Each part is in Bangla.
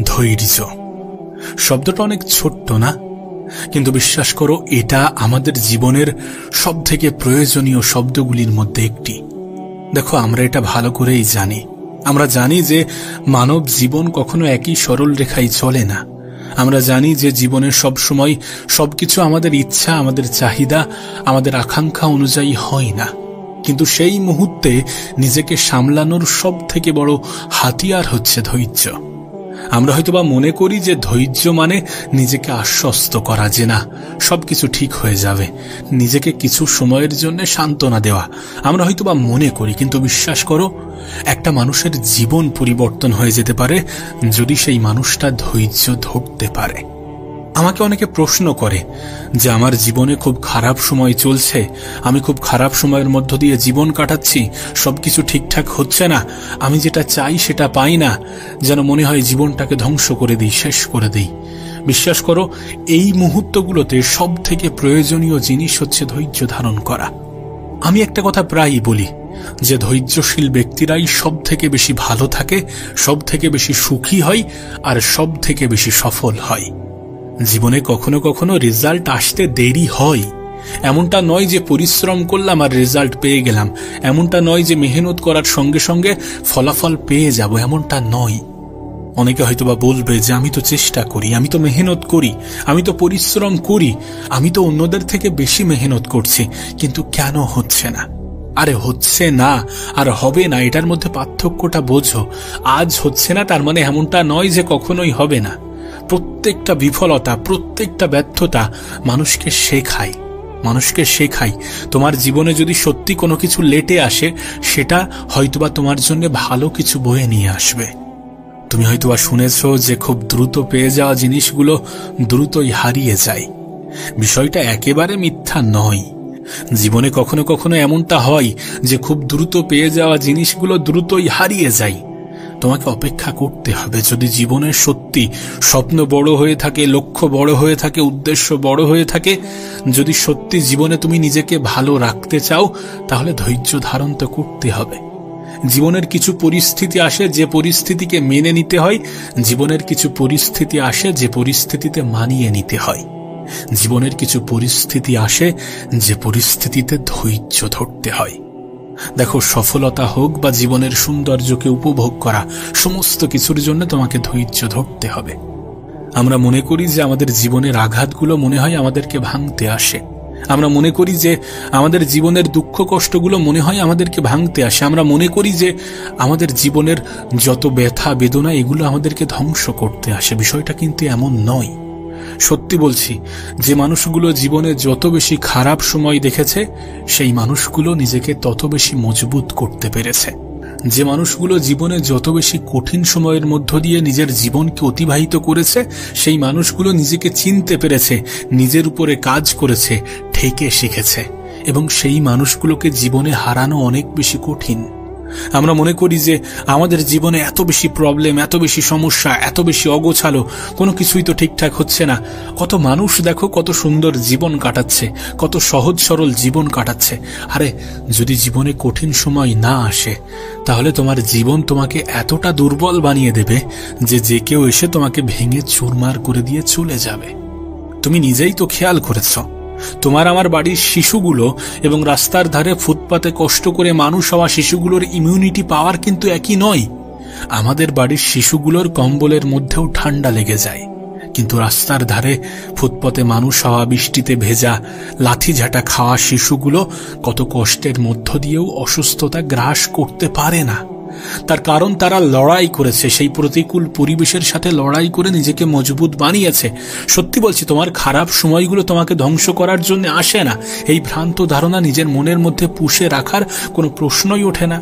ধৈর্য শব্দটা অনেক ছোট্ট না, কিন্তু বিশ্বাস করো এটা আমাদের জীবনের সবথেকে প্রয়োজনীয় শব্দগুলির মধ্যে একটি। দেখো, আমরা এটা ভালো করেই জানি। আমরা জানি যে মানব জীবন কখনো একই সরল রেখায় চলে না। আমরা জানি যে জীবনের সব সময় সবকিছু আমাদের ইচ্ছা, আমাদের চাহিদা, আমাদের আকাঙ্ক্ষা অনুযায়ী হয় না। কিন্তু সেই মুহূর্তে নিজেকে সামলানোর সব থেকে বড় হাতিয়ার হচ্ছে ধৈর্য। আমরা হয়তোবা মনে করি যে ধৈর্য মানে নিজেকে আশ্বস্ত করা যে না, সবকিছু ঠিক হয়ে যাবে, নিজেকে কিছু সময়ের জন্য সান্ত্বনা দেওয়া। আমরা হয়তোবা মনে করি, কিন্তু বিশ্বাস করো একটা মানুষের জীবন পরিবর্তন হয়ে যেতে পারে যদি সেই মানুষটা ধৈর্য ধরতে পারে। আমাকে অনেকে প্রশ্ন করে যে আমার জীবনে খুব খারাপ সময় চলছে, আমি খুব খারাপ সময়ের মধ্য দিয়ে জীবন কাটাচ্ছি, সবকিছু ঠিকঠাক হচ্ছে না, আমি যেটা চাই সেটা পাই না, যেন মনে হয় জীবনটাকে ধ্বংস করে দিই, শেষ করে দিই। বিশ্বাস করো এই মুহূর্তগুলোতে সব থেকে প্রয়োজনীয় জিনিস হচ্ছে ধৈর্য ধারণ করা। আমি একটা কথা প্রায়ই বলি যে ধৈর্যশীল ব্যক্তিরাই সব থেকে বেশি ভালো থাকে, সব থেকে বেশি সুখী হয়, আর সব থেকে বেশি সফল হয়। জীবনে কখনো কখনো রেজাল্ট আসতে দেরি হয়। এমনটা নয় যে পরিশ্রম করলাম আর রেজাল্ট পেয়ে গেলাম, এমনটা নয় যে মেহনত করার সঙ্গে সঙ্গে ফলাফল পেয়ে যাব, এমনটা নয়। অনেকে হয়তোবা বলবে যে আমি তো চেষ্টা করি, আমি তো মেহনত করি, আমি তো পরিশ্রম করি, আমি তো অন্যদের থেকে বেশি মেহনত করছি, কিন্তু কেন হচ্ছে না? আরে হচ্ছে না আর হবে না, এটার মধ্যে পার্থক্যটা বোঝো। আজ হচ্ছে না তার মানে এমনটা নয় যে কখনোই হবে না। প্রত্যেকটা বিফলতা, প্রত্যেকটা ব্যর্থতা মানুষকে শেখায়। তোমার জীবনে যদি সত্যি কোনো কিছু লেটে আসে, সেটা হয়তোবা তোমার জন্য ভালো কিছু বয়ে নিয়ে আসবে। তুমি হয়তোবা শুনেছ যে খুব দ্রুত পেয়ে যাওয়া জিনিসগুলো দ্রুতই হারিয়ে যায়। বিষয়টা একেবারে মিথ্যা নয়। জীবনে কখনো কখনো এমনটা হয় যে খুব দ্রুত পেয়ে যাওয়া জিনিসগুলো দ্রুতই হারিয়ে যায়। তোমাকে অপেক্ষা করতে হবে। যদি জীবনের সত্যি স্বপ্ন বড় হয়ে থাকে, লক্ষ্য বড় হয়ে থাকে, উদ্দেশ্য বড় হয়ে থাকে, যদি সত্যি জীবনে তুমি নিজেকে ভালো রাখতে চাও, তাহলে ধৈর্য ধারণ তো করতে হবে। জীবনের কিছু পরিস্থিতি আসে যে পরিস্থিতিকে মেনে নিতে হয়, জীবনের কিছু পরিস্থিতি আসে যে পরিস্থিতিতে মানিয়ে নিতে হয়, জীবনের কিছু পরিস্থিতি আসে যে পরিস্থিতিতে ধৈর্য ধরতে হয়। দেখো, সফলতা হোক বা জীবনের সৌন্দর্যকে উপভোগ করা, সমস্ত কিছুর জন্য তোমাকে ধৈর্য ধরতে হবে। আমরা মনে করি যে আমাদের জীবনের আঘাতগুলো মনে হয় আমাদেরকে ভাঙতে আসে। আমরা মনে করি যে আমাদের জীবনের দুঃখ কষ্টগুলো মনে হয় আমাদেরকে ভাঙতে আসে। আমরা মনে করি যে আমাদের জীবনের যত ব্যথা বেদনা এগুলো আমাদেরকে ধ্বংস করতে আসে। বিষয়টা কিন্তু এমন নয়। সত্যি বলছি, যে মানুষগুলো জীবনে যত বেশি খারাপ সময় দেখেছে, সেই মানুষগুলো নিজেকে তত বেশি মজবুত করতে পেরেছে। যে মানুষগুলো জীবনে যত বেশি কঠিন সময়ের মধ্য দিয়ে নিজের জীবনকে অতিবাহিত করেছে, সেই মানুষগুলো নিজেকে চিনতে পেরেছে, নিজের উপরে কাজ করেছে, ঠেকে শিখেছে, এবং সেই মানুষগুলোকে জীবনে হারানো অনেক বেশি কঠিন। আমরা মনে করি যে আমাদের জীবনে এত বেশি প্রবলেম, এত বেশি সমস্যা, এত বেশি অগোছালো, কোনো কিছুই তো ঠিকঠাক হচ্ছে না। কত মানুষ দেখো কত সুন্দর জীবন কাটাচ্ছে, কত সহজ সরল জীবন কাটাচ্ছে। আরে যদি জীবনে কঠিন সময় না আসে, তাহলে তোমার জীবন তোমাকে এতটা দুর্বল বানিয়ে দেবে যে কেউ এসে তোমাকে ভেঙে চুরমার করে দিয়ে চলে যাবে। তুমি নিজেই তো খেয়াল করেছ, তোমার আমার বাড়ির শিশুগুলো এবং রাস্তার ধারে ফুটপাতে কষ্ট করে মানুষ হওয়া শিশুগুলোর ইমিউনিটি পাওয়ার কিন্তু একই নয়। আমাদের বাড়ির শিশুগুলোর কম্বলের মধ্যেও ঠান্ডা লেগে যায়, কিন্তু রাস্তার ধারে ফুটপাতে মানুষ হওয়া, বৃষ্টিতে ভেজা, লাথি ঝাঁটা খাওয়া শিশুগুলো কত কষ্টের মধ্য দিয়েও অসুস্থতা গ্রাস করতে পারে না। তার কারণ তারা লড়াই করেছে, সেই প্রতিকূল পরিবেশের সাথে লড়াই করে নিজেকে মজবুত বানিয়েছে। সত্যি বলছি, তোমার খারাপ সময়গুলো তোমাকে ধ্বংস করার জন্য আসে না। এই ভ্রান্ত ধারণা নিজের মনের মধ্যে পুষে রাখার কোনো প্রশ্নই ওঠে না।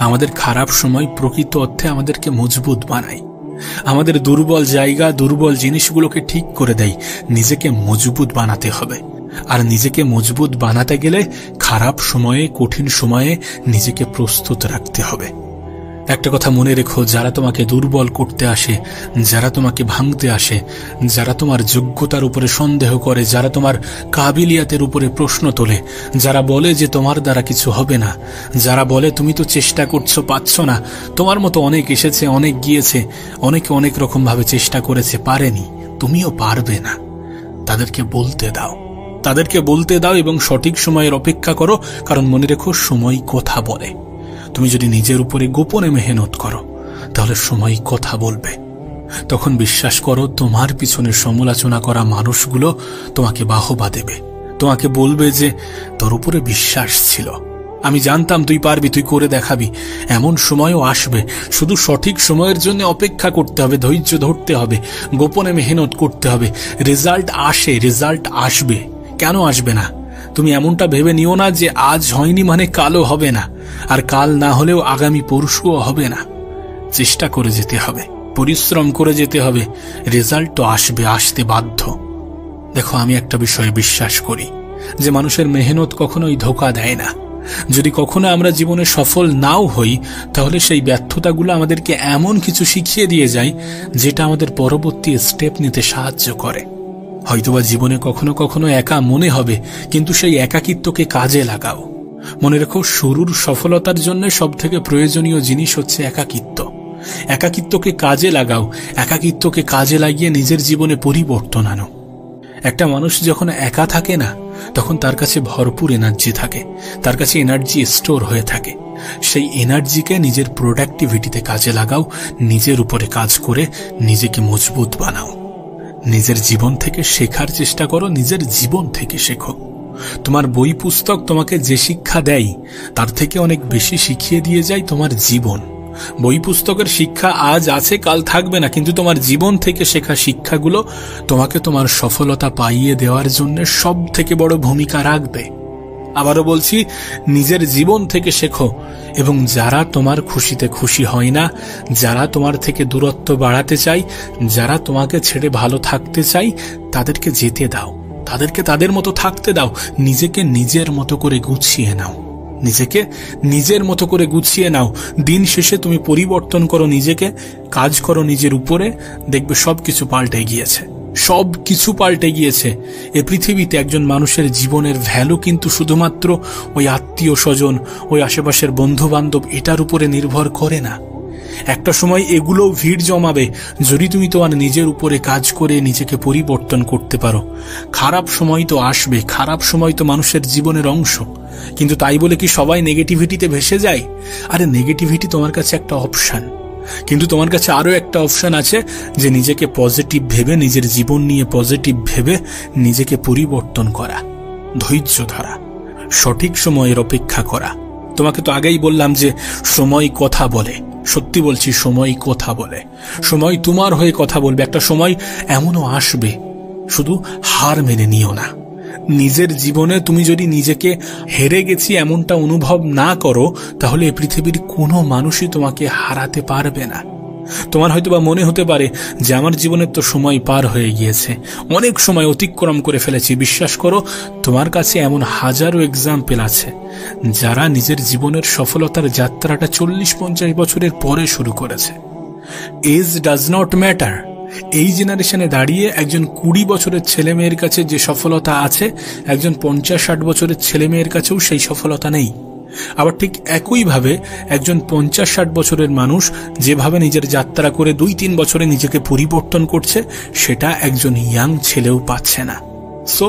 আমাদের খারাপ সময় প্রকৃত অর্থে আমাদেরকে মজবুত বানায়, আমাদের দুর্বল জায়গা, দুর্বল জিনিসগুলোকে ঠিক করে দেয়। নিজেকে মজবুত বানাতে হবে, আর নিজেকে মজবুত বানাতে গেলে খারাপ সময়ে, কঠিন সময়ে নিজেকে প্রস্তুত রাখতে হবে। একটা কথা মনে রেখো, যারা তোমাকে দুর্বল করতে আসে, যারা তোমাকে ভাঙতে আসে, যারা তোমার যোগ্যতার উপরে সন্দেহ করে, যারা তোমার কাবিলিয়াতের উপরে প্রশ্ন তোলে, যারা বলে যে তোমার দ্বারা কিছু হবে না, যারা বলে তুমি তো চেষ্টা করছো পাচ্ছ না, তোমার মতো অনেক এসেছে, অনেক গিয়েছে, অনেকে অনেক রকম ভাবে চেষ্টা করেছে, পারেনি, তুমিও পারবে না, তাদেরকে বলতে দাও, তাদেরকে বলতে দাও এবং সঠিক সময়ের অপেক্ষা করো। কারণ মনে রেখো, সময় কথা বলে। তুমি যদি নিজের উপরে গোপনে মেহনত করো, তাহলে সময় কথা বলবে। তখন বিশ্বাস করো, তোমার পিছনে সমালোচনা করা মানুষগুলো তোমাকে বাহবা দেবে, তোমাকে বলবে যে তোর উপরে বিশ্বাস ছিল, আমি জানতাম তুই পারবি, তুই করে দেখাবি। এমন সময়ও আসবে, শুধু সঠিক সময়ের জন্য অপেক্ষা করতে হবে, ধৈর্য ধরতে হবে, গোপনে মেহনত করতে হবে। রেজাল্ট আসে, রেজাল্ট আসবে, কেন আসবে না? তুমি এমনটা ভেবে নিও না যে আজ হয়নি মানে কালও হবে না, আর কাল না হলেও আগামী পরশুও হবে না। চেষ্টা করে যেতে হবে, পরিশ্রম করে যেতে হবে, রেজাল্ট তো আসবে, আসতে বাধ্য। দেখো, আমি একটা বিষয়ে বিশ্বাস করি যে মানুষের মেহনত কখনোই ধোঁকা দেয় না। যদি কখনো আমরা জীবনে সফল নাও হই, তাহলে সেই ব্যর্থতাগুলো আমাদেরকে এমন কিছু শিখিয়ে দিয়ে যায় যেটা আমাদের পরবর্তী স্টেপ নিতে সাহায্য করে। হয়তোবা জীবনে কখনো কখনো একা মনে হবে, কিন্তু সেই একাকিত্বকে কাজে লাগাও। মনে রেখো, শুরুর সফলতার জন্য সবথেকে প্রয়োজনীয় জিনিস হচ্ছে একাকিত্ব। একাকিত্বকে কাজে লাগাও, একাকিত্বকে কাজে লাগিয়ে নিজের জীবনে পরিবর্তন আনো। একটা মানুষ যখন একা থাকে না, তখন তার কাছে ভরপুর এনার্জি থাকে, তার কাছে এনার্জি স্টোর হয়ে থাকে। সেই এনার্জিকে নিজের প্রোডাক্টিভিটিতে কাজে লাগাও, নিজের উপরে কাজ করে নিজেকে মজবুত বানাও। নিজের জীবন থেকে শেখার চেষ্টা করো, নিজের জীবন থেকে শেখো। তোমার বই পুস্তক তোমাকে যে শিক্ষা দেয়, তার থেকে অনেক বেশি শিখিয়ে দিয়ে যায় তোমার জীবন। বই পুস্তকের শিক্ষা আজ আছে, কাল থাকবে না, কিন্তু তোমার জীবন থেকে শেখা শিক্ষাগুলো তোমাকে তোমার সফলতা পাইয়ে দেওয়ার জন্য সব থেকে বড় ভূমিকা রাখবে। আবারও বলছি, নিজের জীবন থেকে শেখো, এবং যারা তোমার খুশিতে খুশি হয় না, যারা তোমার থেকে দূরত্ব বাড়াতে চাই, যারা তোমাকে ছেড়ে ভালো থাকতে চাই, তাদেরকে যেতে দাও, তাদেরকে তাদের মতো থাকতে দাও। নিজেকে নিজের মতো করে গুছিয়ে নাও, নিজেকে নিজের মতো করে গুছিয়ে নাও। দিন শেষে তুমি পরিবর্তন করো নিজেকে, কাজ করো নিজের উপরে, দেখবে সবকিছু পাল্টে গিয়েছে, সবকিছু পাল্টে গিয়েছে। এ পৃথিবীতে একজন মানুষের জীবনের ভ্যালু কিন্তু শুধুমাত্র ওই আত্মীয় স্বজন, ওই আশেপাশের বন্ধু বান্ধব, এটার উপরে নির্ভর করে না। একটা সময় এগুলোও ভিড় জমাবে যদি তুমি তোমার নিজের উপরে কাজ করে নিজেকে পরিবর্তন করতে পারো। খারাপ সময় তো আসবে, খারাপ সময় তো মানুষের জীবনের অংশ, কিন্তু তাই বলে কি সবাই নেগেটিভিটিতে ভেসে যায়? আরে নেগেটিভিটি তোমার কাছে একটা অপশন, কিন্তু তোমার কাছে আরো একটা অপশন আছে, যে নিজেকে পজিটিভ ভেবে, নিজের জীবন নিয়ে পজিটিভ ভেবে নিজেকে পরিবর্তন করা, ধৈর্য ধরা, সঠিক সময়ের অপেক্ষা করা। তোমাকে তো আগেই বললাম যে সময় কথা বলে। সত্যি বলছি, সময় কথা বলে, সময় তোমার হয়ে কথা বলবে। একটা সময় এমনও আসবে, শুধু হার মেনে নিও না। নিজের জীবনে তুমি যদি নিজেকে হেরে গেছি এমনটা অনুভব না করো, তাহলে এই পৃথিবীর কোনো মানুষই তোমাকে হারাতে পারবে না। তোমার হয়তোবা মনে হতে পারে যে আমার জীবনের তো সময় পার হয়ে গিয়েছে, অনেক সময় অতিক্রম করে ফেলেছি। বিশ্বাস করো, তোমার কাছে এমন হাজারো এক্সাম্পল আছে যারা নিজের জীবনের সফলতার যাত্রাটা 40-50 বছরের পরে শুরু করেছে। Age does not matter. এই জেনারেশনে দাঁড়িয়ে একজন 20 বছরের ছেলে মেয়ের কাছে যে সফলতা আছে, একজন 50-60 বছরের ছেলে মেয়ের কাছেও সেই সফলতা নেই। আবার ঠিক একইভাবে একজন 50-60 বছরের মানুষ যেভাবে নিজের যাত্রা করে 2-3 বছরে নিজেকে পরিবর্তন করছে, সেটা একজন ইয়াং ছেলেও পাচ্ছে না। সো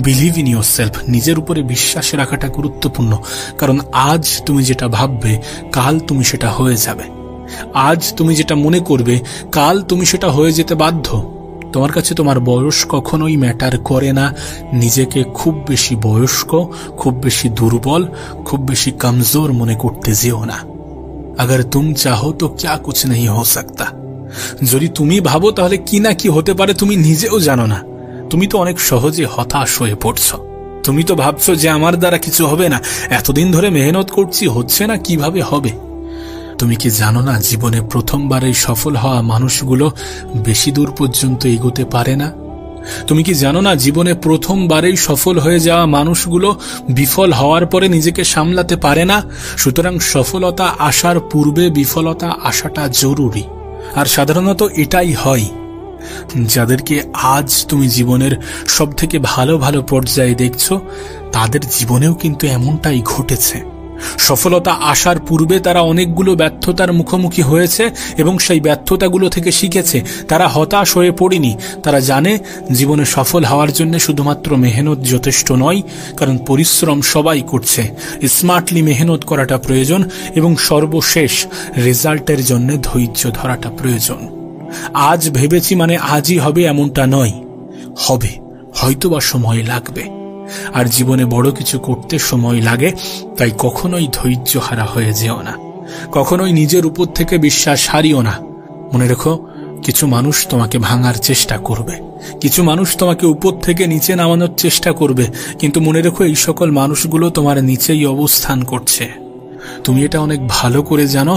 বিলিভ ইন ইয়োরসেলফ, নিজের উপরে বিশ্বাস রাখাটা গুরুত্বপূর্ণ। কারণ আজ তুমি যেটা ভাববে, কাল তুমি সেটা হয়ে যাবে। আজ তুমি যেটা মনে করবে, কাল তুমি সেটা হয়ে যেতে বাধ্য। তোমার কাছে তোমার বয়স কখনোই ম্যাটার করে না। নিজেকে খুব বেশি বয়স্ক, খুব বেশি দুর্বল, খুব বেশি কমজোর মনে করতে যেও না। अगर तुम चाहो तो क्या कुछ नहीं हो सकता। যদি তুমি ভাবো তাহলে কি না কি হতে পারে তুমি নিজেও জানো না। তুমি তো অনেক সহজে হতাশ হয়ে পড়ছো। তুমি তো ভাবছো যে আমার দ্বারা কিছু হবে না, এতদিন ধরে মেহনত করছি, হচ্ছে না, কিভাবে হবে? তুমি কি জানো না, জীবনে প্রথমবারেই সফল হওয়া মানুষগুলো বেশি দূর পর্যন্ত এগোতে পারে না? তুমি কি জানো না, জীবনে প্রথমবারেই সফল হয়ে যাওয়া মানুষগুলো বিফল হওয়ার পরে নিজেকে সামলাতে পারে না। সুতরাং সফলতা আসার পূর্বে বিফলতা আসাটা জরুরি। আর সাধারণত এটাই হয়। যাদেরকে আজ তুমি জীবনের সব থেকে ভালো ভালো পর্যায়ে দেখছো, তাদের জীবনেও কিন্তু এমনটাই ঘটেছে। সফলতা আসার পূর্বে তারা অনেকগুলো ব্যর্থতার মুখোমুখি হয়েছে এবং সেই ব্যর্থতাগুলো থেকে শিখেছে। তারা হতাশ হয়ে পড়েনি। তারা জানে জীবনে সফল হওয়ার জন্য শুধুমাত্র মেহনত যথেষ্ট নয়, কারণ পরিশ্রম সবাই করছে। স্মার্টলি মেহনত করাটা প্রয়োজন এবং সর্বশেষ রেজাল্টের জন্য ধৈর্য ধরাটা প্রয়োজন। আজ ভেবেছি মানে আজই হবে এমনটা নয়, হবে, হয়তোবা সময় লাগবে। আর জীবনে বড় কিছু করতে সময় লাগে, তাই কখনোই ধৈর্য হারা হয়ে যেও না, কখনোই নিজের উপর থেকে বিশ্বাস হারিও না। মনে রেখো, কিছু মানুষ তোমাকে ভাঙার চেষ্টা করবে, কিছু মানুষ তোমাকে উপর থেকে নিচে নামানোর চেষ্টা করবে, কিন্তু মনে রেখো এই সকল মানুষগুলো তোমার নিচেই অবস্থান করছে। তুমি এটা অনেক ভালো করে জানো।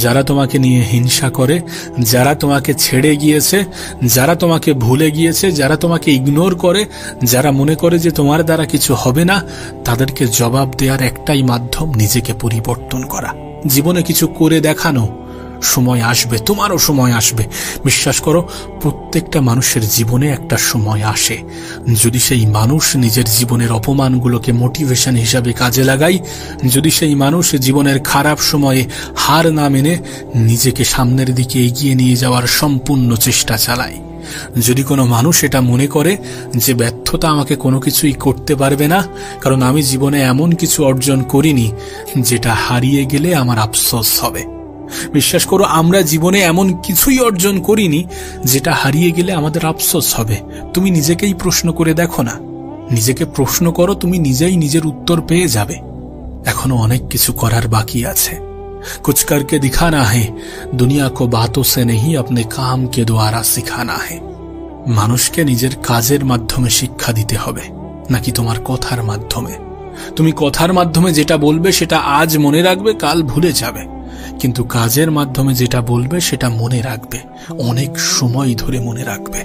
যারা তোমাকে নিয়ে হিংসা করে, যারা তোমাকে ছেড়ে গিয়েছে, যারা তোমাকে ভুলে গিয়েছে, যারা তোমাকে ইগনোর করে, যারা মনে করে যে তোমার দ্বারা কিছু হবে না, তাদেরকে জবাব দেওয়ার একটাই মাধ্যম নিজেকে পরিবর্তন করা, জীবনে কিছু করে দেখানো। সময় আসবে, তোমারও সময় আসবে। বিশ্বাস করো, প্রত্যেকটা মানুষের জীবনে একটা সময় আসে। যদি সেই মানুষ নিজের জীবনের অপমানগুলোকে মোটিভেশন হিসাবে কাজে লাগায়, যদি সেই মানুষ জীবনের খারাপ সময়ে হার না মেনে নিজেকে সামনের দিকে এগিয়ে নিয়ে যাওয়ার সম্পূর্ণ চেষ্টা চালায়, যদি কোনো মানুষ এটা মনে করে যে ব্যর্থতা আমাকে কোনো কিছুই করতে পারবে না, কারণ আমি জীবনে এমন কিছু অর্জন করিনি যেটা হারিয়ে গেলে আমার আফসোস হবে। বিশ্বাস করো, আমরা জীবনে এমন কিছুই অর্জন করিনি যেটা হারিয়ে গেলে আমাদের আফসোস হবে। তুমি নিজেকেই প্রশ্ন করে দেখো না, নিজেকে প্রশ্ন করো, তুমি নিজেই নিজের উত্তর পেয়ে যাবে। এখনো অনেক কিছু করার বাকি আছে। कुछ करके दिखाना है, दुनिया को बातों से नहीं अपने काम के द्वारा सिखाना है। মানুষকে নিজের কাজের মাধ্যমে শিক্ষা দিতে হবে, নাকি তোমার কথার মাধ্যমে? তুমি কথার মাধ্যমে যেটা বলবে সেটা আজ মনে রাখবে, কাল ভুলে যাবে, কিন্তু কাজের মাধ্যমে যেটা বলবে সেটা মনে রাখবে, অনেক সময় ধরে মনে রাখবে।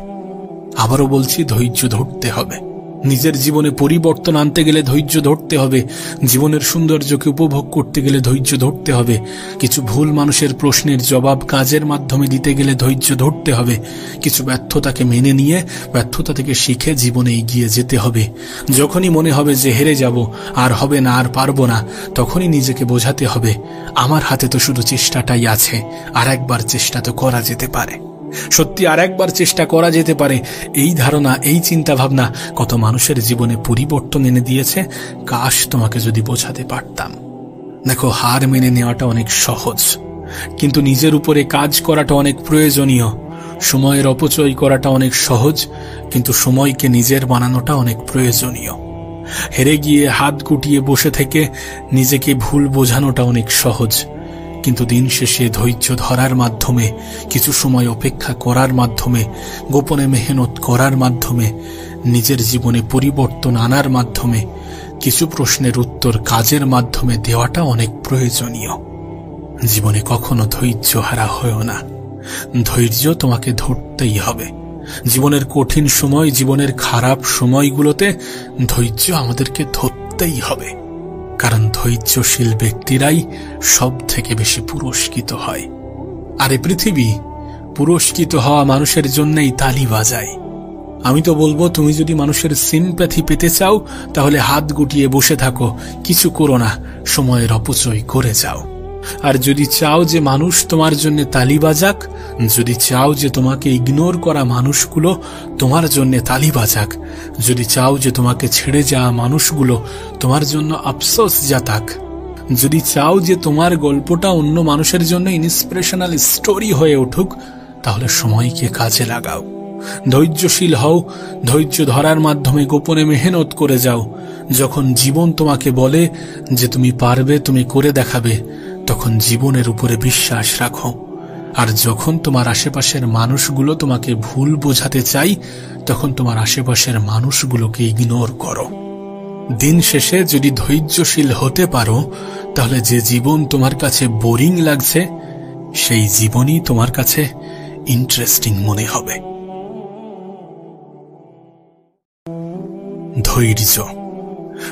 আবারও বলছি, ধৈর্য ধরতে হবে। নিজের জীবনে পরিবর্তন আনতে গেলে ধৈর্য ধরতে হবে। জীবনের সৌন্দর্যকে উপভোগ করতে গেলে ধৈর্য ধরতে হবে। কিছু ভুল মানুষের প্রশ্নের জবাব কাজের মাধ্যমে দিতে গেলে ধৈর্য ধরতে হবে। কিছু ব্যর্থতাকে মেনে নিয়ে ব্যর্থতা থেকে শিখে জীবনে এগিয়ে যেতে হবে। যখনই মনে হবে যে হেরে যাব, আর হবে না, আর পারবো না, তখনই নিজেকে বোঝাতে হবে আমার হাতে তো শুধু চেষ্টাটাই আছে, আর একবার চেষ্টা তো করা যেতে পারে। সত্যি আর একবার চেষ্টা করা যেতে পারে। এই ধারণা, এই চিন্তা ভাবনা কত মানুষের জীবনে পরিবর্তন এনে দিয়েছে। কাশ তোমাকে যদি বোঝাতে পারতাম। দেখো, হার মেনে নেওয়াটা অনেক সহজ, কিন্তু নিজের উপরে কাজ করাটা অনেক প্রয়োজনীয়। সময়ের অপচয় করাটা অনেক সহজ, কিন্তু সময়কে নিজের বানানোটা অনেক প্রয়োজনীয়। হেরে গিয়ে হাত গুটিয়ে বসে থেকে নিজেকে ভুল বোঝানোটা অনেক সহজ, কিন্তু দিন শেষে ধৈর্য ধরার মাধ্যমে, কিছু সময় অপেক্ষা করার মাধ্যমে, গোপনে মেহনত করার মাধ্যমে, নিজের জীবনে পরিবর্তন আনার মাধ্যমে, কিছু প্রশ্নের উত্তর কাজের মাধ্যমে দেওয়াটা অনেক প্রয়োজনীয়। জীবনে কখনো ধৈর্য হারা হয়ো না। ধৈর্য তোমাকে ধরতেই হবে। জীবনের কঠিন সময়, জীবনের খারাপ সময়গুলোতে ধৈর্য আমাদেরকে ধরতেই হবে, কারণ ধৈর্যশীল ব্যক্তিরাই সব থেকে বেশি পুরস্কৃত হয়। আর এই পৃথিবী পুরস্কৃত হওয়া মানুষের জন্যই তালি বাজায়। আমি তো বলবো, তুমি যদি মানুষের সিম্প্যাথি পেতে চাও, তাহলে হাত গুটিয়ে বসে থাকো, কিছু করো না, সময়ের অপচয় করে যাও। আর যদি চাও যে মানুষ তোমার জন্য তালি বাজাক, যদি চাও যে তোমাকে ইগনোর করা মানুষগুলো তোমার জন্য তালি বাজাক, যদি চাও যে তোমাকে ছেড়ে যাওয়া মানুষগুলো তোমার জন্য আফসোস জাতাক, যদি চাও যে তোমার গল্পটা অন্য মানুষের জন্য ইন্সপিরেশনাল স্টোরি হয়ে উঠুক, তাহলে সময়কে কাজে লাগাও। ধৈর্যশীল হও, ধৈর্য ধরার মাধ্যমে গোপনে মেহনত করে যাও। যখন জীবন তোমাকে বলে যে তুমি পারবে, তুমি করে দেখাবে, তখন জীবনের উপরে বিশ্বাস রাখো। আর যখন তোমার আশেপাশের মানুষগুলো তোমাকে ভুল বোঝাতে চাই, তখন তোমার আশেপাশের মানুষগুলোকে ইগনোর করো। দিন শেষে যদি ধৈর্যশীল হতে পারো, তাহলে যে জীবন তোমার কাছে বোরিং লাগছে, সেই জীবনই তোমার কাছে ইন্টারেস্টিং মনে হবে। ধৈর্য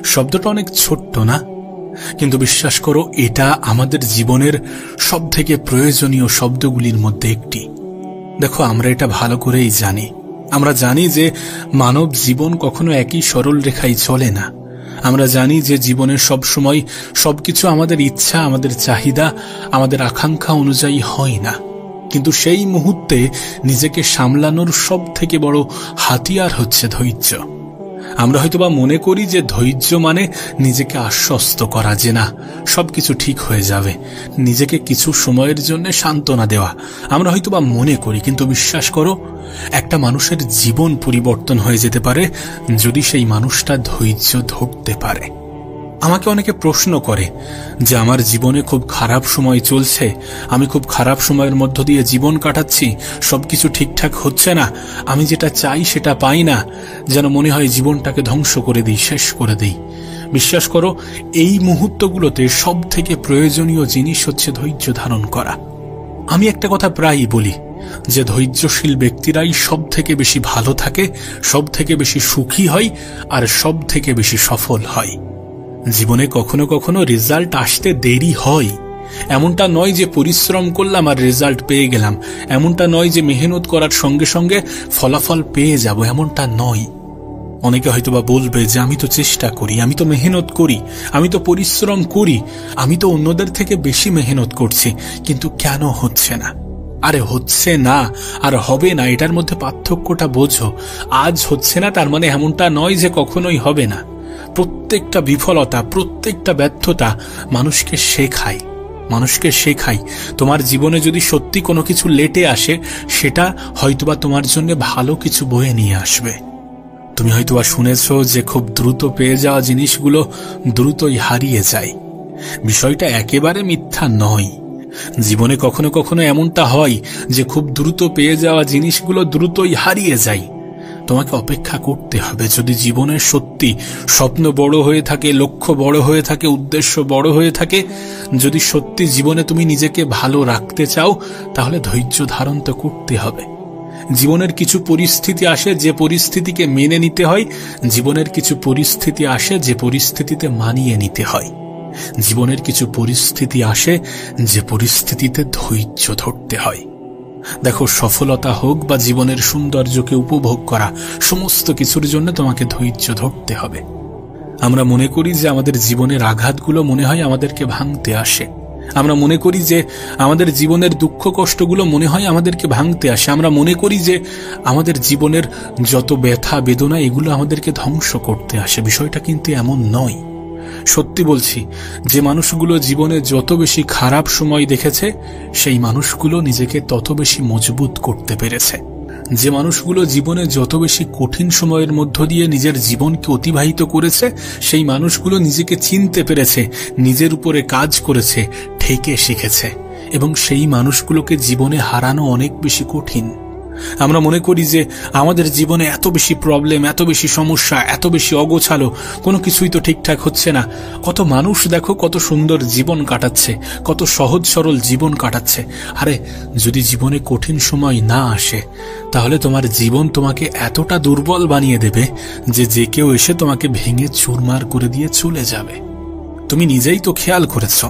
শব্দটা অনেক ছোট্ট না, কিন্তু বিশ্বাস করো এটা আমাদের জীবনের সবথেকে প্রয়োজনীয় শব্দগুলির মধ্যে একটি। দেখো, আমরা এটা ভালো করেই জানি। আমরা জানি যে মানব জীবন কখনো একই সরল রেখায় চলে না। আমরা জানি যে জীবনের সব সময় সবকিছু আমাদের ইচ্ছা, আমাদের চাহিদা, আমাদের আকাঙ্ক্ষা অনুযায়ী হয় না। কিন্তু সেই মুহূর্তে নিজেকে সামলানোর সব থেকে বড় হাতিয়ার হচ্ছে ধৈর্য। আমরা হয়তোবা মনে করি যে ধৈর্য মানে নিজেকে আশ্বস্ত করা যে না, সবকিছু ঠিক হয়ে যাবে, নিজেকে কিছু সময়ের জন্য সান্ত্বনা দেওয়া। আমরা হয়তোবা মনে করি, কিন্তু বিশ্বাস করো একটা মানুষের জীবন পরিবর্তন হয়ে যেতে পারে যদি সেই মানুষটা ধৈর্য ধরতে পারে। আমাকে অনেকে প্রশ্ন করে যে আমার জীবনে খুব খারাপ সময় চলছে, আমি খুব খারাপ সময়ের মধ্য দিয়ে জীবন কাটাচ্ছি, সবকিছু ঠিকঠাক হচ্ছে না, আমি যেটা চাই সেটা পাই না, যেন মনে হয় জীবনটাকে ধ্বংস করে দিই, শেষ করে দিই। বিশ্বাস করো এই মুহূর্তগুলোতে সব থেকে প্রয়োজনীয় জিনিস হচ্ছে ধৈর্য ধারণ করা। আমি একটা কথা প্রায়ই বলি যে ধৈর্যশীল ব্যক্তিরাই সব থেকে বেশি ভালো থাকে, সব থেকে বেশি সুখী হয়, আর সব থেকে বেশি সফল হয়। জীবনে কখনো কখনো রেজাল্ট আসতে দেরি হয়। এমনটা নয় যে পরিশ্রম করলাম আর রেজাল্ট পেয়ে গেলাম, এমনটা নয় যে মেহনত করার সঙ্গে সঙ্গে ফলাফল পেয়ে যাব, এমনটা নয়। অনেকে হয়তোবা বলবে যে আমি তো চেষ্টা করি, আমি তো মেহনত করি, আমি তো পরিশ্রম করি, আমি তো অন্যদের থেকে বেশি মেহনত করছি, কিন্তু কেন হচ্ছে না? আরে হচ্ছে না আর হবে না, এটার মধ্যে পার্থক্যটা বোঝো। আজ হচ্ছে না তার মানে এমনটা নয় যে কখনোই হবে না। প্রত্যেকটা বিফলতা, প্রত্যেকটা ব্যর্থতা মানুষকে শেখায়। তোমার জীবনে যদি সত্যি কোনো কিছু লেটে আসে, সেটা হয়তোবা তোমার জন্য ভালো কিছু বয়ে নিয়ে আসবে। তুমি হয়তোবা শুনেছো যে খুব দ্রুত পেয়ে যাওয়া জিনিসগুলো দ্রুতই হারিয়ে যায়। বিষয়টা একেবারে মিথ্যা নয়। জীবনে কখনো কখনো এমনটা হয় যে খুব দ্রুত পেয়ে যাওয়া জিনিসগুলো দ্রুতই হারিয়ে যায়। তোমাকে অপেক্ষা করতে হবে। যদি জীবনের সত্যি স্বপ্ন বড় হয়ে থাকে, লক্ষ্য বড় হয়ে থাকে, উদ্দেশ্য বড় হয়ে থাকে, যদি সত্যি জীবনে তুমি নিজেকে ভালো রাখতে চাও, তাহলে ধৈর্য ধারণ তো করতে হবে। জীবনের কিছু পরিস্থিতি আসে যে পরিস্থিতিকে মেনে নিতে হয়, জীবনের কিছু পরিস্থিতি আসে যে পরিস্থিতিতে মানিয়ে নিতে হয়, জীবনের কিছু পরিস্থিতি আসে যে পরিস্থিতিতে ধৈর্য ধরতে হয়। দেখো, সফলতা হোক বা জীবনের সৌন্দর্যকে উপভোগ করা, সমস্ত কিছুর জন্য তোমাকে ধৈর্য ধরতে হবে। আমরা মনে করি যে আমাদের জীবনের আঘাতগুলো মনে হয় আমাদেরকে ভাঙতে আসে। আমরা মনে করি যে আমাদের জীবনের দুঃখ কষ্টগুলো মনে হয় আমাদেরকে ভাঙতে আসে। আমরা মনে করি যে আমাদের জীবনের যত ব্যথা বেদনা এগুলো আমাদেরকে ধ্বংস করতে আসে। বিষয়টা কিন্তু এমন নয়। সত্যি বলছি, যে মানুষগুলো জীবনে যত বেশি খারাপ সময় দেখেছে, সেই মানুষগুলো নিজেকে তত বেশি মজবুত করতে পেরেছে। যে মানুষগুলো জীবনে যত বেশি কঠিন সময়ের মধ্য দিয়ে নিজের জীবনকে অতিবাহিত করেছে, সেই মানুষগুলো নিজেকে চিনতে পেরেছে, নিজের উপরে কাজ করেছে, ঠেকে শিখেছে, এবং সেই মানুষগুলোকে জীবনে হারানো অনেক বেশি কঠিন। আমরা মনে করি যে আমাদের জীবনে এত বেশি প্রবলেম, এত বেশি সমস্যা, এত বেশি অগোছালো, কোনো কিছুই তো ঠিকঠাক হচ্ছে না। কত মানুষ দেখো কত সুন্দর জীবন কাটাচ্ছে, কত সহজ সরল জীবন কাটাচ্ছে। আরে যদি জীবনে কঠিন সময় না আসে, তাহলে তোমার জীবন তোমাকে এতটা দুর্বল বানিয়ে দেবে যে কেউ এসে তোমাকে ভেঙে চুরমার করে দিয়ে চলে যাবে। তুমি নিজেই তো খেয়াল করেছ,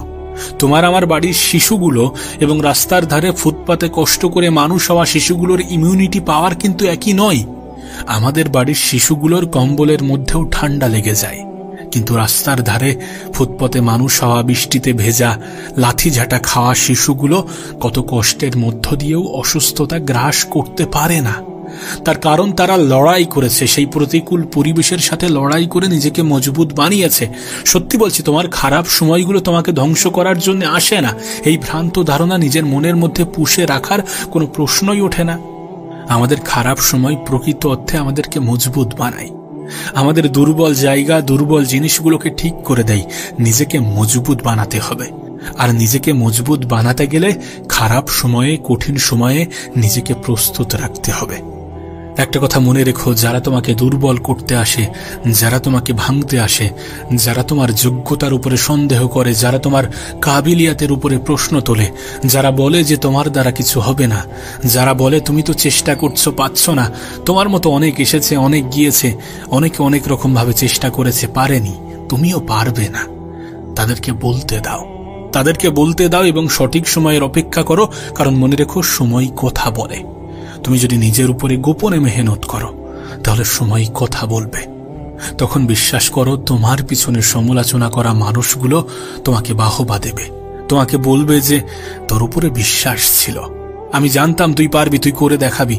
তোমার আমার বাড়ির শিশুগুলো এবং রাস্তার ধারে ফুটপাতে কষ্ট করে মানুষ হওয়া শিশুগুলোর ইমিউনিটি পাওয়ার কিন্তু একই নয়। আমাদের বাড়ির শিশুগুলোর কম্বলের মধ্যেও ঠান্ডা লেগে যায়, কিন্তু রাস্তার ধারে ফুটপাতে মানুষ হওয়া, বৃষ্টিতে ভেজা, লাঠিঝাঁটা খাওয়া শিশুগুলো কত কষ্টের মধ্য দিয়েও অসুস্থতা গ্রাস করতে পারে না। তার কারণ তারা লড়াই করেছে, সেই প্রতিকূল পরিবেশের সাথে লড়াই করে নিজেকে মজবুত বানিয়েছে। সত্যি বলছি, তোমার খারাপ সময়গুলো তোমাকে ধ্বংস করার জন্য আসে না। এই ভ্রান্ত ধারণা নিজের মনের মধ্যে পুষে রাখার কোনো প্রশ্নই ওঠে না। আমাদের খারাপ সময় প্রকৃত অর্থে আমাদেরকে মজবুত বানায়, আমাদের দুর্বল জায়গা, দুর্বল জিনিসগুলোকে ঠিক করে দেয়। নিজেকে মজবুত বানাতে হবে, আর নিজেকে মজবুত বানাতে গেলে খারাপ সময়ে, কঠিন সময়ে নিজেকে প্রস্তুত রাখতে হবে। একটা কথা মনে রেখো, যারা তোমাকে দুর্বল করতে আসে, যারা তোমাকে ভাঙতে আসে, যারা তোমার যোগ্যতার উপরে সন্দেহ করে, যারা তোমার কাবিলিয়াতের উপরে প্রশ্ন তোলে, যারা বলে যে তোমার দ্বারা কিছু হবে না, যারা বলে তুমি তো চেষ্টা করছো পাচ্ছ না, তোমার মতো অনেক এসেছে, অনেক গিয়েছে, অনেকে অনেক রকম ভাবে চেষ্টা করেছে, পারেনি, তুমিও পারবে না, তাদেরকে বলতে দাও এবং সঠিক সময়ের অপেক্ষা করো। কারণ মনে রেখো, সময় কথা বলে। তুমি যদি নিজের উপরে গোপনে মেহনত করো, তাহলে সময় কথা বলবে। তখন বিশ্বাস করো, তোমার পিছনে সমালোচনা করা মানুষগুলো তোমাকে বাহবা দেবে, তোমাকে বলবে যে তোর উপরে বিশ্বাস ছিল, আমি জানতাম তুই পারবি, তুই করে দেখাবি।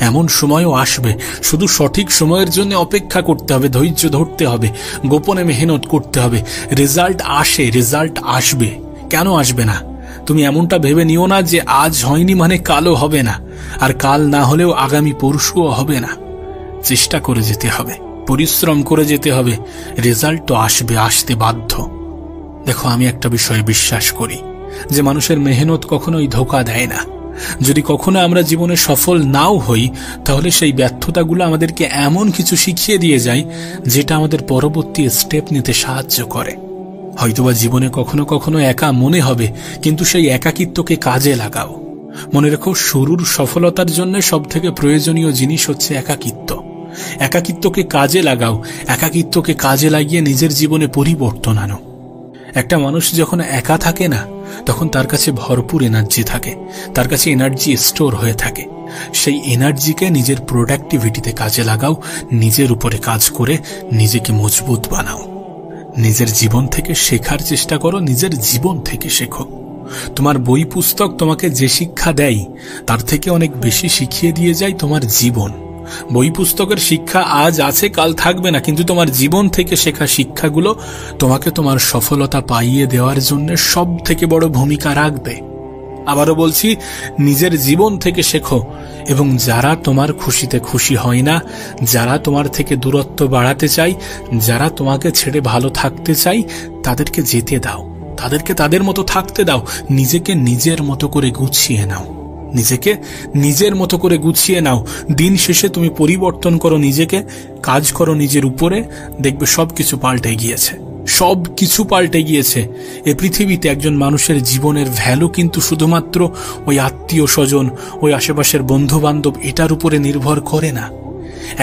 এমন সময়ও আসবে, শুধু সঠিক সময়ের জন্য অপেক্ষা করতে হবে, ধৈর্য ধরতে হবে, গোপনে মেহনত করতে হবে। রেজাল্ট আসবে। কেন আসবে না? তুমি এমনটা ভেবে নিও না যে আজ হয়নি মানে কালও হবে না, আর কাল না হলেও আগামী পরশুও হবে না। চেষ্টা করে যেতে হবে, পরিশ্রম করে যেতে হবে, রেজাল্ট তো আসবে, আসতে বাধ্য। দেখো, আমি একটা বিষয়ে বিশ্বাস করি যে মানুষের মেহনত কখনোই ধোঁকা দেয় না। যদি কখনো আমরা জীবনে সফল নাও হই, তাহলে সেই ব্যর্থতাগুলো আমাদেরকে এমন কিছু শিখিয়ে দিয়ে যায় যেটা আমাদের পরবর্তী স্টেপ নিতে সাহায্য করে। হয়তোবা জীবনে কখনো কখনো একা মনে হবে, কিন্তু সেই একাকিত্বকে কাজে লাগাও। মনে রেখো, শুরুর সফলতার জন্য সবথেকে প্রয়োজনীয় জিনিস হচ্ছে একাকিত্ব। একাকিত্বকে কাজে লাগাও, একাকিত্বকে কাজে লাগিয়ে নিজের জীবনে পরিবর্তন আনো। একটা মানুষ যখন একা থাকে না, তখন তার কাছে ভরপুর এনার্জি থাকে, তার কাছে এনার্জি স্টোর হয়ে থাকে। সেই এনার্জিকে নিজের প্রোডাক্টিভিটিতে কাজে লাগাও, নিজের উপরে কাজ করে নিজেকে মজবুত বানাও। নিজের জীবন থেকে শেখার চেষ্টা করো, নিজের জীবন থেকে শেখো। তোমার বই পুস্তক তোমাকে যে শিক্ষা দেয়, তার থেকে অনেক বেশি শিখিয়ে দিয়ে যায় তোমার জীবন। বই পুস্তকের শিক্ষা আজ আছে, কাল থাকবে না, কিন্তু তোমার জীবন থেকে শেখা শিক্ষাগুলো তোমাকে তোমার সফলতা পাইয়ে দেওয়ার জন্য সব থেকে বড় ভূমিকা রাখবে। আবারও বলছি, নিজের জীবন থেকে শেখো, এবং যারা তোমার খুশিতে খুশি হয় না, যারা তোমার থেকে দূরত্ব বাড়াতে চাই, যারা তোমাকে ছেড়ে ভালো থাকতে চাই, তাদেরকে যেতে দাও, তাদেরকে তাদের মতো থাকতে দাও। নিজেকে নিজের মতো করে গুছিয়ে নাও, নিজেকে নিজের মতো করে গুছিয়ে নাও। দিন শেষে তুমি পরিবর্তন করো নিজেকে, কাজ করো নিজের উপরে, দেখবে সবকিছু পাল্টে গিয়েছে, সবকিছু পাল্টে গিয়েছে। এ পৃথিবীতে একজন মানুষের জীবনের ভ্যালু কিন্তু শুধুমাত্র ওই আত্মীয় স্বজন, ওই আশেপাশের বন্ধু বান্ধব, এটার উপরে নির্ভর করে না।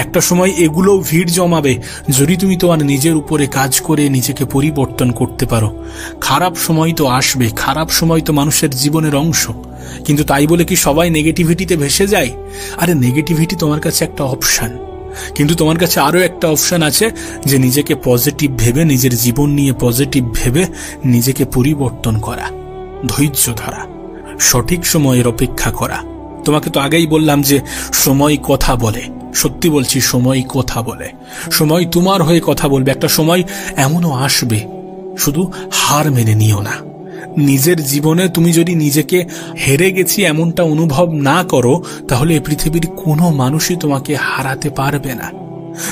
একটা সময় এগুলোও ভিড় জমাবে যদি তুমি তোমার নিজের উপরে কাজ করে নিজেকে পরিবর্তন করতে পারো। খারাপ সময় তো আসবে, খারাপ সময় তো মানুষের জীবনের অংশ, কিন্তু তাই বলে কি সবাই নেগেটিভিটিতে ভেসে যায়? আরে নেগেটিভিটি তোমার কাছে একটা অপশন, কিন্তু তোমার কাছে আরো একটা অপশন আছে যে নিজেকে পজিটিভ ভেবে, নিজের জীবন নিয়ে পজিটিভ ভেবে নিজেকে পরিবর্তন করা, ধৈর্য ধরা, সঠিক সময়ের অপেক্ষা করা। তোমাকে তো আগেই বললাম যে সময় কথা বলে। সত্যি বলছি, সময় কথা বলে, সময় তোমার হয়ে কথা বলবে। একটা সময় এমনও আসবে, শুধু হার মেনে নিও না। নিজের জীবনে তুমি যদি নিজেকে হেরে গেছি এমনটা অনুভব না করো, তাহলে এই পৃথিবীর কোনো মানুষই তোমাকে হারাতে পারবে না।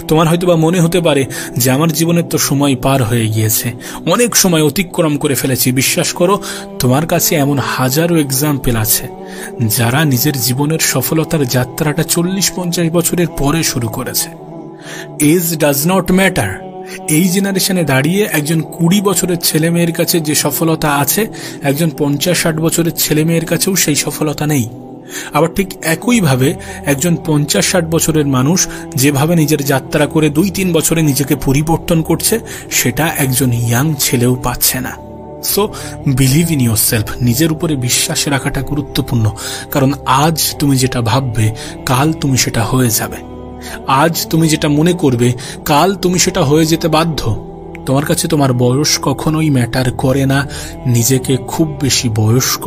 তোমার হয়তোবা মনে হতে পারে যে আমার জীবনের তো সময় পার হয়ে গিয়েছে, অনেক সময় অতিক্রম করে ফেলেছি। বিশ্বাস করো, তোমার কাছে এমন হাজারো এক্সাম্পল আছে যারা নিজের জীবনের সফলতার যাত্রাটা 40-50 বছরের পরে শুরু করেছে। Age does not matter. এই জেনারেশনে দাঁড়িয়ে একজন 20 বছরের ছেলে মেয়ের কাছে যে সফলতা আছে, একজন 50-60 বছরের ছেলে মেয়ের কাছেও সেই সফলতা নেই। আবার ঠিক একইভাবে একজন 50-60 বছরের মানুষ যেভাবে নিজের যাত্রা করে 2-3 বছরে নিজেকে পরিবর্তন করছে, সেটা একজন ইয়াং ছেলেও পাচ্ছে না। সো বিলিভ ইন ইয়োরসেলফ, নিজের উপরে বিশ্বাস রাখাটা গুরুত্বপূর্ণ। কারণ আজ তুমি যেটা ভাববে, কাল তুমি সেটা হয়ে যাবে। আজ তুমি যেটা মনে করবে, কাল তুমি সেটা হয়ে যেতে বাধ্য। তোমার কাছে তোমার বয়স কখনোই ম্যাটার করে না। নিজেকে খুব বেশি বয়স্ক,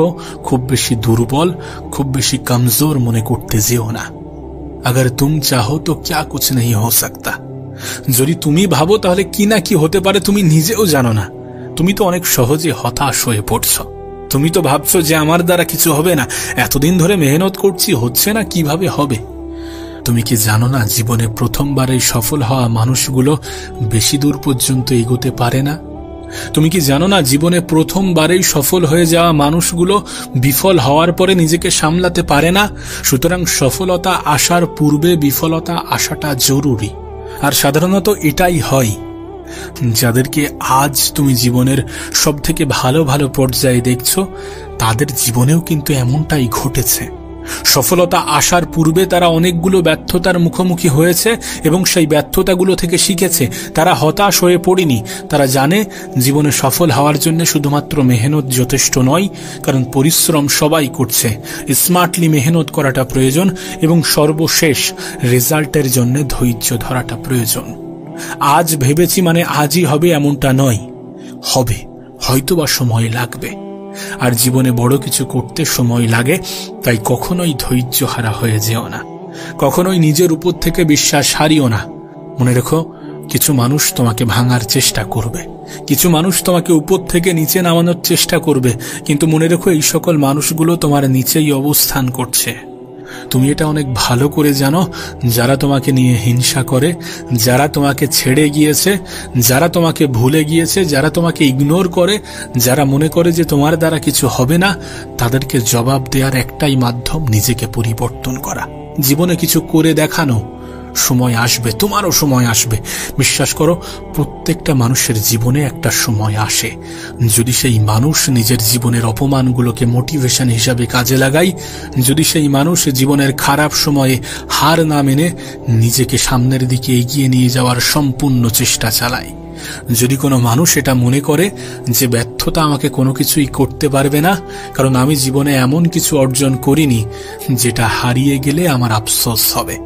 খুব বেশি দুর্বল, খুব বেশি কমজোর মনে করতে যেও না। अगर तुम चाहो तो क्या कुछ नहीं हो सकता। যদি তুমি ভাবো তাহলে কি না কি হতে পারে তুমি নিজেও জানো না। তুমি তো অনেক সহজে হতাশ হয়ে পড়ছো। তুমি তো ভাবছো যে আমার দ্বারা কিছু হবে না, এতদিন ধরে মেহনত করছি, হচ্ছে না, কিভাবে হবে? তুমি কি জানো না, জীবনে প্রথমবারেই সফল হওয়া মানুষগুলো বেশি দূর পর্যন্ত এগোতে পারে না? তুমি কি জানো না, জীবনে প্রথমবারেই সফল হয়ে যাওয়া মানুষগুলো বিফল হওয়ার পরে নিজেকে সামলাতে পারে না। সুতরাং সফলতা আসার পূর্বে বিফলতা আসাটা জরুরি। আর সাধারণত এটাই হয়। যাদেরকে আজ তুমি জীবনের সব থেকে ভালো ভালো পর্যায়ে দেখছো, তাদের জীবনেও কিন্তু এমনটাই ঘটেছে। সফলতা আসার পূর্বে তারা অনেকগুলো ব্যর্থতার মুখোমুখি হয়েছে এবং সেই ব্যর্থতাগুলো থেকে শিখেছে। তারা হতাশ হয়ে পড়েনি। তারা জানে জীবনে সফল হওয়ার জন্য শুধুমাত্র মেহনত যথেষ্ট নয়, কারণ পরিশ্রম সবাই করছে। স্মার্টলি মেহনত করাটা প্রয়োজন এবং সর্বশেষ রেজাল্টের জন্য ধৈর্য ধরাটা প্রয়োজন। আজ ভেবেছি মানে আজই হবে এমনটা নয়, হবে, হয়তোবা সময় লাগবে। আর জীবনে বড় কিছু করতে সময় লাগে, তাই কখনোই ধৈর্য হারা হয়ে যেও না, কখনোই নিজের উপর থেকে বিশ্বাস হারিও না। মনে রেখো, কিছু মানুষ তোমাকে ভাঙার চেষ্টা করবে, কিছু মানুষ তোমাকে উপর থেকে নিচে নামানোর চেষ্টা করবে, কিন্তু মনে রেখো এই সকল মানুষগুলো তোমার নিচেই অবস্থান করছে। তুমি এটা অনেক ভালো করে জানো। যারা তোমাকে নিয়ে হিংসা করে, যারা তোমাকে ছেড়ে গিয়েছে, যারা তোমাকে ভুলে গিয়েছে, যারা তোমাকে ইগনোর করে, যারা মনে করে যে তোমার দ্বারা কিছু হবে না, তাদেরকে জবাব দেওয়ার একটাই মাধ্যম নিজেকে পরিবর্তন করা, জীবনে কিছু করে দেখানো। সময় আসবে, তোমারও সময় আসবে। বিশ্বাস করো, প্রত্যেকটা মানুষের জীবনে একটা সময় আসে। যদি সেই মানুষ নিজের জীবনের অপমানগুলোকে মোটিভেশন হিসাবে কাজে লাগায়, যদি সেই মানুষ জীবনের খারাপ সময়ে হার না মেনে নিজেকে সামনের দিকে এগিয়ে নিয়ে যাওয়ার সম্পূর্ণ চেষ্টা চালায়, যদি কোনো মানুষ এটা মনে করে যে ব্যর্থতা আমাকে কোনো কিছুই করতে পারবে না, কারণ আমি জীবনে এমন কিছু অর্জন করিনি যেটা হারিয়ে গেলে আমার আফসোস হবে।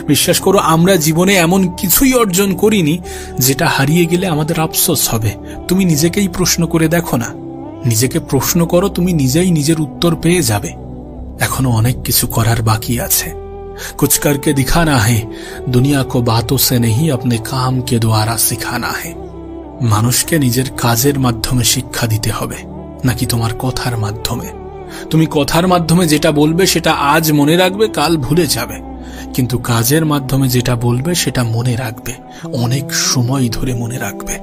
বিশ্বাস করো, আমরা জীবনে এমন কিছুই অর্জন করিনি যেটা হারিয়ে গেলে আমাদের আফসোস হবে। তুমি নিজেকেই প্রশ্ন করে দেখো না, নিজেকে প্রশ্ন করো, তুমি নিজেই নিজের উত্তর পেয়ে যাবে। এখনো অনেক কিছু করার বাকি আছে। कुछ करके दिखाना है, दुनिया को बातों से नहीं अपने काम के द्वारा सिखाना है। মানুষকে নিজের কাজের মাধ্যমে শিক্ষা দিতে হবে, নাকি তোমার কথার মাধ্যমে? তুমি কথার মাধ্যমে যেটা বলবে সেটা আজ মনে রাখবে, কাল ভুলে যাবে, কিন্তু কাজের মাধ্যমে যেটা বলবে সেটা মনে রাখবে, অনেক সময় ধরে মনে রাখবে।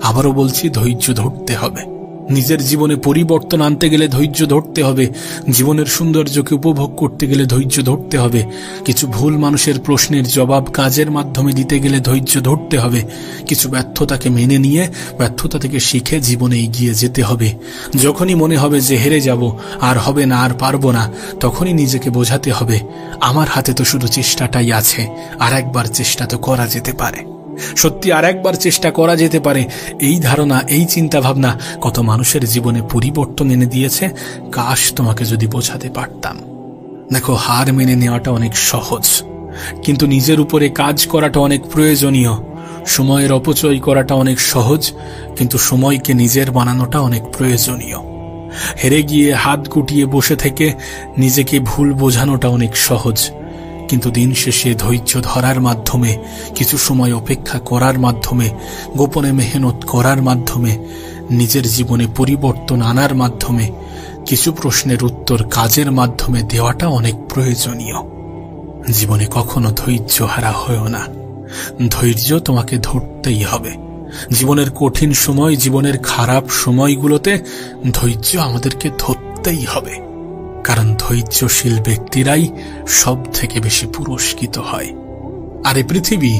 আবারও বলছি, ধৈর্য ধরতে হবে। নিজের জীবনে পরিবর্তন আনতে গেলে ধৈর্য ধরতে হবে। জীবনের সৌন্দর্যকে উপভোগ করতে গেলে ধৈর্য ধরতে হবে। কিছু ভুল মানুষের প্রশ্নের জবাব কাজের মাধ্যমে দিতে গেলে ধৈর্য ধরতে হবে। কিছু ব্যর্থতাকে মেনে নিয়ে ব্যর্থতা থেকে শিখে জীবনে এগিয়ে যেতে হবে। যখনই মনে হবে যে হেরে যাব, আর হবে না, আর পারবো না, তখনই নিজেকে বোঝাতে হবে আমার হাতে তো শুধু চেষ্টাটাই আছে, আর একবার চেষ্টা তো করা যেতে পারে। সত্যি আর একবার চেষ্টা করা যেতে পারে। এই ধারণা, এই চিন্তা ভাবনা কত মানুষের জীবনে পরিবর্তন এনে দিয়েছে। কাশ তোমাকে যদি বোঝাতে পারতাম। দেখো, হার মেনে নেওয়াটা অনেক সহজ, কিন্তু নিজের উপরে কাজ করাটা অনেক প্রয়োজনীয়। সময়ের অপচয় করাটা অনেক সহজ, কিন্তু সময়কে নিজের বানানোটা অনেক প্রয়োজনীয়। হেরে গিয়ে হাত গুটিয়ে বসে থেকে নিজেকে ভুল বোঝানোটা অনেক সহজ, কিন্তু দিন শেষে ধৈর্য ধরার মাধ্যমে, কিছু সময় অপেক্ষা করার মাধ্যমে, গোপনে মেহনত করার মাধ্যমে, নিজের জীবনে পরিবর্তন আনার মাধ্যমে, কিছু প্রশ্নের উত্তর কাজের মাধ্যমে দেওয়াটা অনেক প্রয়োজনীয়। জীবনে কখনো ধৈর্য হারা হয়ো না। ধৈর্য তোমাকে ধরতেই হবে। জীবনের কঠিন সময়, জীবনের খারাপ সময়গুলোতে ধৈর্য আমাদেরকে ধরতেই হবে, কারণ ধৈর্যশীল ব্যক্তিরাই সব থেকে বেশি পুরস্কৃত হয়। আর এই পৃথিবী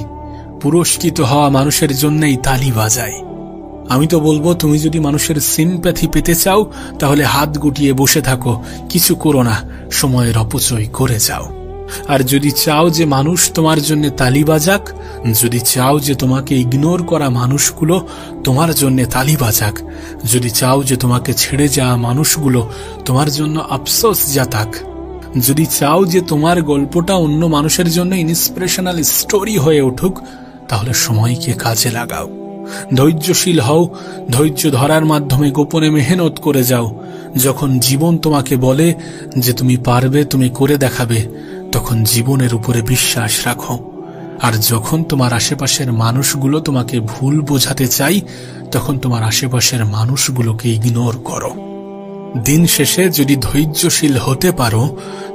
পুরস্কৃত হওয়া মানুষের জন্যই তালি বাজায়। আমি তো বলবো, তুমি যদি মানুষের সিম্প্যাথি পেতে চাও, তাহলে হাত গুটিয়ে বসে থাকো, কিছু করো না, সময়ের অপচয় করে যাও। আর যদি চাও যে মানুষ তোমার জন্য তালি বাজাক, যদি চাও যে তোমাকে ইগনোর করা মানুষগুলো তোমার জন্য তালি বাজাক, যদি চাও যে তোমাকে ছেড়ে যাওয়া মানুষগুলো তোমার জন্য আফসোস জাতাক, যদি চাও যে তোমার গল্পটা অন্য মানুষের জন্য ইন্সপিরেশনাল স্টোরি হয়ে উঠুক, তাহলে সময়কে কাজে লাগাও। ধৈর্যশীল হও, ধৈর্য ধরার মাধ্যমে গোপনে মেহনত করে যাও। যখন জীবন তোমাকে বলে যে তুমি পারবে, তুমি করে দেখাবে, তখন জীবনের উপরে বিশ্বাস রাখো। আর যখন তোমার আশেপাশের মানুষগুলো তোমাকে ভুল বোঝাতে চাই, তখন তোমার আশেপাশের মানুষগুলোকে ইগনোর করো। দিন শেষে যদি ধৈর্যশীল হতে পারো,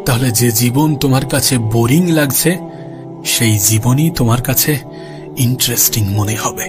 তাহলে যে জীবন তোমার কাছে বোরিং লাগছে, সেই জীবনই তোমার কাছে ইন্টারেস্টিং মনে হবে।